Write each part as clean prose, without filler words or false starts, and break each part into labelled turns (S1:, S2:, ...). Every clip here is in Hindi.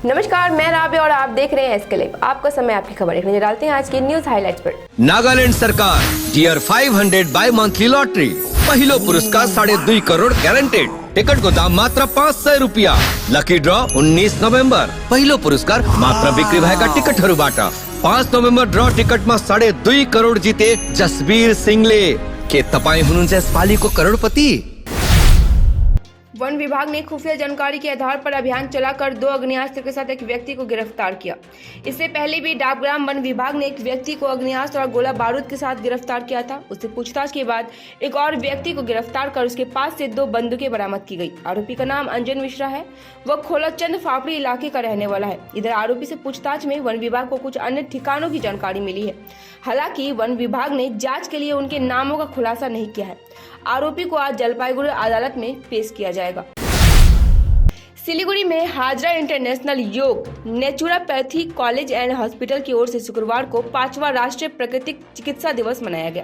S1: नमस्कार, मैं राबिया और आप देख रहे हैं एसके लाइव। आपका समय आपकी खबर देखने डालते हैं आज के न्यूज हाइलाइट्स पर।
S2: नागालैंड सरकार टियर 500 बाय मंथली लॉटरी पहिलो पुरस्कार 2.5 करोड़ गारंटेड। टिकट को दाम मात्र 500 रुपया। Lucky draw 19 November. पहिलो पुरस्कार मात्र बिक्री भएका टिकटहरूबाट। 5 नोभेम्बर ड्रॉ टिकटमा 2.5 करोड़ जिते जसबीर सिंहले। के तपाईँ हुनुहुन्छ यसपालिको करोडपति?
S1: वन विभाग ने खुफिया जानकारी के आधार पर अभियान चलाकर 2 अग्नियास्त्र के साथ एक व्यक्ति को गिरफ्तार किया। इससे पहले भी डाकग्राम वन विभाग ने एक व्यक्ति को अग्नियास्त्र और गोला बारूद के साथ गिरफ्तार किया था। उससे पूछताछ के बाद एक और व्यक्ति को गिरफ्तार कर उसके पास से 2 बंदूकें बरामद की गई। आरोपी का नाम अंजन मिश्रा है। वह खोलाचंद फाफड़ी इलाके का रहने वाला है। इधर आरोपी से पूछताछ में वन विभाग को कुछ अन्य ठिकानों की जानकारी मिली है। हालांकि वन विभाग ने जांच के लिए उनके नामों का खुलासा नहीं किया है। आरोपी को आज जलपाईगुड़ी अदालत में पेश किया जाएगा। सिलीगुड़ी में हाजरा इंटरनेशनल योग नेचुरोपैथी कॉलेज एंड हॉस्पिटल की ओर से शुक्रवार को 5वां राष्ट्रीय प्राकृतिक चिकित्सा दिवस मनाया गया।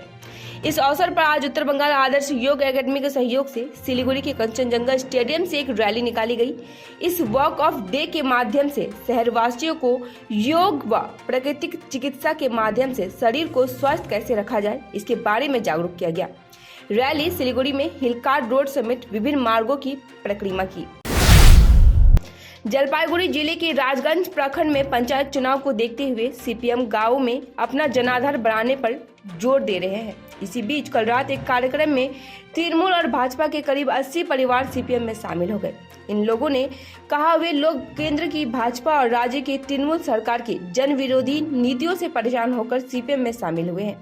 S1: इस अवसर पर आज उत्तर बंगाल आदर्श योग एकेडमी के सहयोग से सिलीगुड़ी के कंचनजंगा स्टेडियम से एक रैली निकाली गई। इस वॉक ऑफ डे के माध्यम से शहरवासियों को योग व प्राकृतिक चिकित्सा के माध्यम से शरीर को स्वस्थ कैसे रखा जाए इसके बारे में जागरूक किया गया। रैली सिलीगुड़ी में हिलकार्ड रोड समेत विभिन्न मार्गों की परिक्रमा की। जलपाईगुड़ी जिले के राजगंज प्रखंड में पंचायत चुनाव को देखते हुए सीपीएम गांव में अपना जनाधार बढ़ाने पर जोर दे रहे हैं। इसी बीच कल रात एक कार्यक्रम में तृणमूल और भाजपा के करीब 80 परिवार सीपीएम में शामिल हो गए। इन लोगों ने कहा वे लोग केंद्र की भाजपा और राज्य की तृणमूल सरकार की जन विरोधी नीतियों से परेशान होकर सीपीएम में शामिल हुए हैं।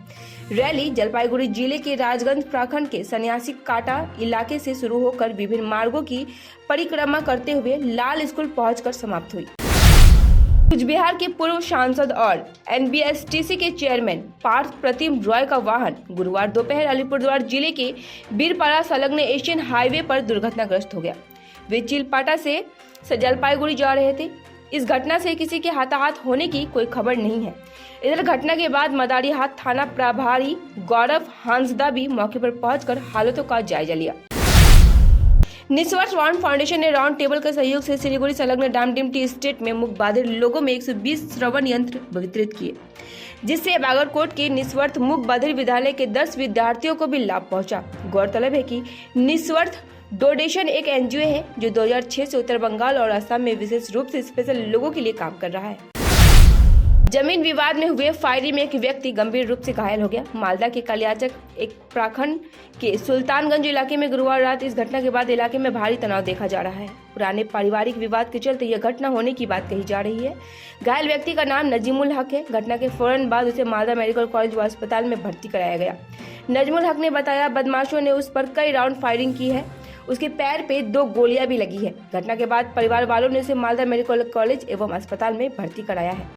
S1: रैली जलपाईगुड़ी जिले के राजगंज प्रखंड के सन्यासी काटा इलाके से शुरू होकर विभिन्न मार्गों की परिक्रमा करते हुए लाल स्कूल पहुंचकर समाप्त हुई। कुछ बिहार के पूर्व सांसद और एनबीएसटीसी के चेयरमैन पार्थ प्रतिम रॉय का वाहन गुरुवार दोपहर अलीपुरद्वार जिले के बीरपाड़ा संलग्न एशियन हाईवे पर दुर्घटनाग्रस्त हो गया। वे चिलपाटा से जलपाईगुड़ी जा रहे थे। इस घटना से किसी के हताहत होने की कोई खबर नहीं है। इधर घटना के बाद मदारीहाट थाना प्रभारी गौरव हांसदा भी मौके पर पहुंचकर हालातों का जायजा लिया। निस्वार्थ वार्ड फाउंडेशन ने राउंड टेबल के सहयोग से सिलीगुड़ी संलग्न डामडिम टी स्टेट में मूक बधिर लोगों में 120 श्रवण यंत्र वितरित किए, जिससे बागरकोट के निस्वार्थ मूक बधिर विद्यालय के 10 विद्यार्थियों को भी लाभ पहुंचा। गौरतलब है कि निस्वार्थ डोनेशन एक एनजीओ है जो 2006 से उत्तर बंगाल और असम में विशेष रूप से स्पेशल लोगों के लिए काम कर रहा है। जमीन विवाद में हुए फायरिंग में एक व्यक्ति गंभीर रूप से घायल हो गया। मालदा के कलियाचक एक प्रखंड के सुल्तानगंज इलाके में गुरुवार रात इस घटना के बाद इलाके में भारी तनाव देखा जा रहा है। पुराने पारिवारिक विवाद के चलते यह घटना होने की बात कही जा रही है। घायल व्यक्ति का नाम नजीमुल हक है। घटना के फौरन बाद उसे मालदा मेडिकल कॉलेज व अस्पताल में भर्ती कराया गया। नजमुल हक ने बताया, बदमाशों ने उस पर कई राउंड फायरिंग की है। उसके पैर पे 2 गोलियां भी लगी है। घटना के बाद परिवार वालों ने उसे मालदा मेडिकल कॉलेज एवं अस्पताल में भर्ती कराया है।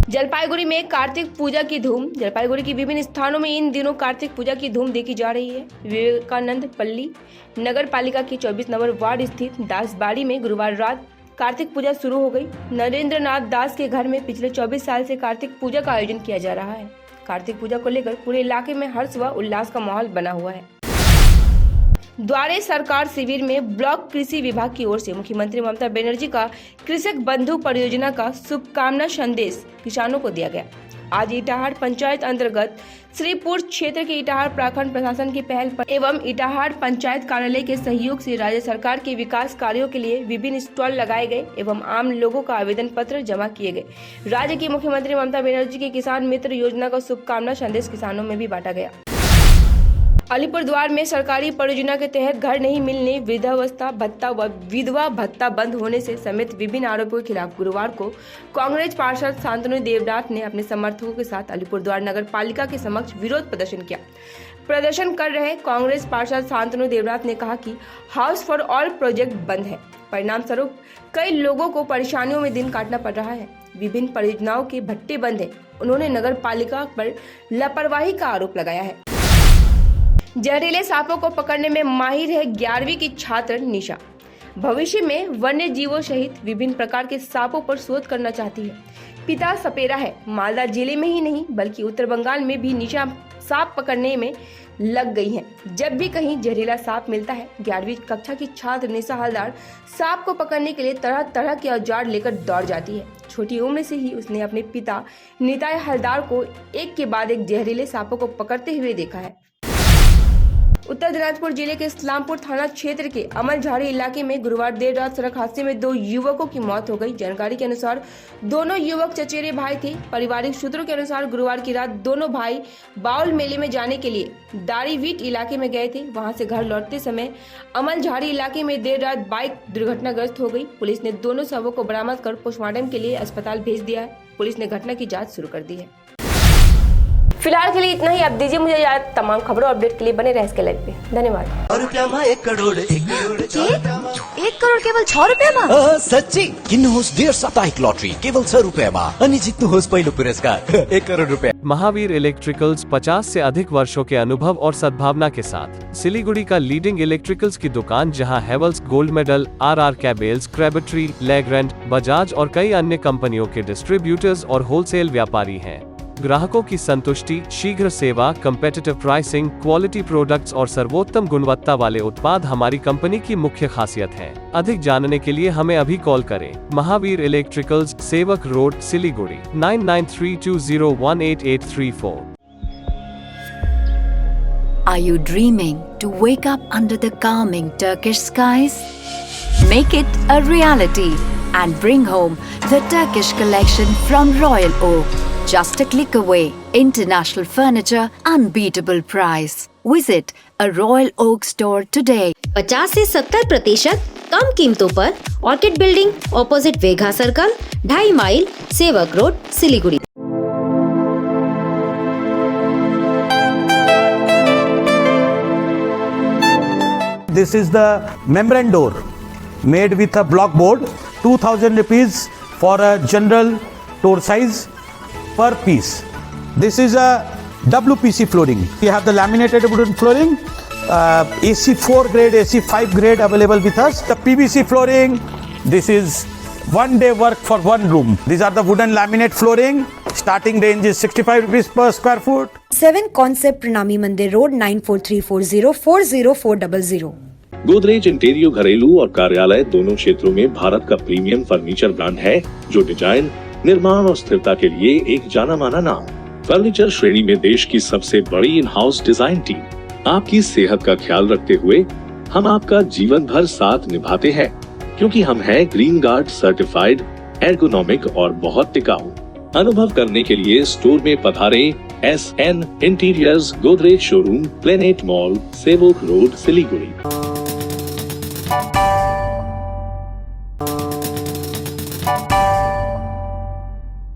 S1: जलपाईगुड़ी में कार्तिक पूजा की धूम। जलपाईगुड़ी की विभिन्न स्थानों में इन दिनों कार्तिक पूजा की धूम देखी जा रही है। विवेकानंद पल्ली नगर पालिका के 24 नंबर वार्ड स्थित दासबाड़ी में गुरुवार रात कार्तिक पूजा शुरू हो गई। नरेंद्र नाथ दास के घर में पिछले 24 साल से कार्तिक पूजा का आयोजन किया जा रहा है। कार्तिक पूजा को लेकर पूरे इलाके में हर्ष व उल्लास का माहौल बना हुआ है। द्वारे सरकार शिविर में ब्लॉक कृषि विभाग की ओर से मुख्यमंत्री ममता बनर्जी का कृषक बंधु परियोजना का शुभकामना संदेश किसानों को दिया गया। आज इटाहार पंचायत अंतर्गत श्रीपुर क्षेत्र के इटाहार प्रखंड प्रशासन की पहल पर एवं इटाहार पंचायत कार्यालय के सहयोग से राज्य सरकार के विकास कार्यों के लिए विभिन्न स्टॉल लगाए गए एवं आम लोगों का आवेदन पत्र जमा किए गए। राज्य की मुख्यमंत्री ममता बनर्जी की किसान मित्र योजना का शुभकामना संदेश किसानों में भी बांटा गया। अलीपुरद्वार में सरकारी परियोजना के तहत घर नहीं मिलने, वृद्धावस्था भत्ता व विधवा भत्ता बंद होने से समेत विभिन्न आरोपों के खिलाफ गुरुवार को कांग्रेस पार्षद शांतनु देवनाथ ने अपने समर्थकों के साथ अलीपुरद्वार नगर पालिका के समक्ष विरोध प्रदर्शन किया। प्रदर्शन कर रहे कांग्रेस पार्षद शांतनु देवनाथ ने कहा कि हाउस फॉर ऑल प्रोजेक्ट बंद है। परिणाम स्वरूप कई लोगों को परेशानियों में दिन काटना पड़ रहा है। विभिन्न परियोजनाओं के भत्ते बंद है। उन्होंने नगर पालिका पर लापरवाही का आरोप लगाया है। जहरीले सांपों को पकड़ने में माहिर है 11वीं की छात्र निशा। भविष्य में वन्य जीवों सहित विभिन्न प्रकार के सांपों पर शोध करना चाहती है। पिता सपेरा है। मालदा जिले में ही नहीं बल्कि उत्तर बंगाल में भी निशा सांप पकड़ने में लग गई हैं। जब भी कहीं जहरीला सांप मिलता है, 11वीं कक्षा की छात्र निशा हलदार सांप को पकड़ने के लिए तरह तरह के औजार लेकर दौड़ जाती है। छोटी उम्र से ही उसने अपने पिता निताई हलदार को एक के बाद एक जहरीले सांपों को पकड़ते हुए देखा है। उत्तर दिनाजपुर जिले के इस्लामपुर थाना क्षेत्र के अमलझाड़ी इलाके में गुरुवार देर रात सड़क हादसे में 2 युवकों की मौत हो गई। जानकारी के अनुसार दोनों युवक चचेरे भाई थे। पारिवारिक सूत्रों के अनुसार गुरुवार की रात दोनों भाई बाउल मेले में जाने के लिए दाड़ीवीट इलाके में गए थे। वहां से घर लौटते समय अमलझाड़ी इलाके में देर रात बाइक दुर्घटनाग्रस्त हो गई। पुलिस ने दोनों शवों को बरामद कर पोस्टमार्टम के लिए अस्पताल भेज दिया है। पुलिस ने घटना की जाँच शुरू कर दी है। फिलहाल के लिए इतना ही। आप दीजिए मुझे याद, तमाम खबरों अपडेट के लिए बने रहे इसके लाइव पे। धन्यवाद।
S3: और रुपया में 1 करोड़ 1
S4: करोड़ केवल 6 रुपयामा?
S3: सच्ची किन्नुहोस् डेढ साप्ताहिक लॉटरी केवल 6 रुपयामा अनि जित्नुहोस् पहिलो पुरस्कार 1 करोड़ रुपया।
S5: महावीर इलेक्ट्रिकल्स 50 से अधिक वर्षों के अनुभव और सद्भावना के साथ सिलीगुड़ी का लीडिंग इलेक्ट्रिकल्स की दुकान, जहां Havells gold medal, RR cables, Crabtree, Legrand, Bajaj और कई अन्य कंपनियों के डिस्ट्रीब्यूटर्स और होलसेल व्यापारी हैं। ग्राहकों की संतुष्टि, शीघ्र सेवा, कम्पेटिटिव प्राइसिंग, क्वालिटी प्रोडक्ट्स और सर्वोत्तम गुणवत्ता वाले उत्पाद हमारी कंपनी की मुख्य खासियत है। अधिक जानने के लिए हमें अभी कॉल करें। महावीर इलेक्ट्रिकल्स, सेवक road, Siliguri 9932018834।
S4: Are you dreaming to wake up under the calming Turkish skies? Make it a reality and bring home the Turkish collection from Royal Oak. Just a click away. International furniture, unbeatable price. Visit a Royal Oak store today.
S6: 50 से 70% कम कीमतों पर orchid building, opposite Vega circle, 2.5 mile, Sevoke road, Siliguri.
S7: This is the membrane door made with a block board, 2000 rupees for a general door size per piece. This is a WPC flooring. We have the laminated wooden flooring, AC4 grade, AC5 grade available with us. The PVC flooring, this is 1 day work for 1 room. These are the wooden laminate flooring. Starting range is 65 rupees per square foot.
S8: 7 Concept Pranami Mandir Road 9434040400।
S9: Godrej इंटीरियो घरेलू और कार्यालय दोनों क्षेत्रों में भारत का प्रीमियम फर्नीचर ब्रांड है, जो डिजाइन, निर्माण और स्थिरता के लिए एक जाना माना नाम। फर्नीचर श्रेणी में देश की सबसे बड़ी इन हाउस डिजाइन टीम। आपकी सेहत का ख्याल रखते हुए हम आपका जीवन भर साथ निभाते हैं, क्योंकि हम हैं ग्रीन गार्ड सर्टिफाइड, एर्गोनॉमिक और बहुत टिकाऊ। अनुभव करने के लिए स्टोर में पधारें। SN interiors, Godrej showroom, planet mall, सेवक रोड, सिलीगुड़ी।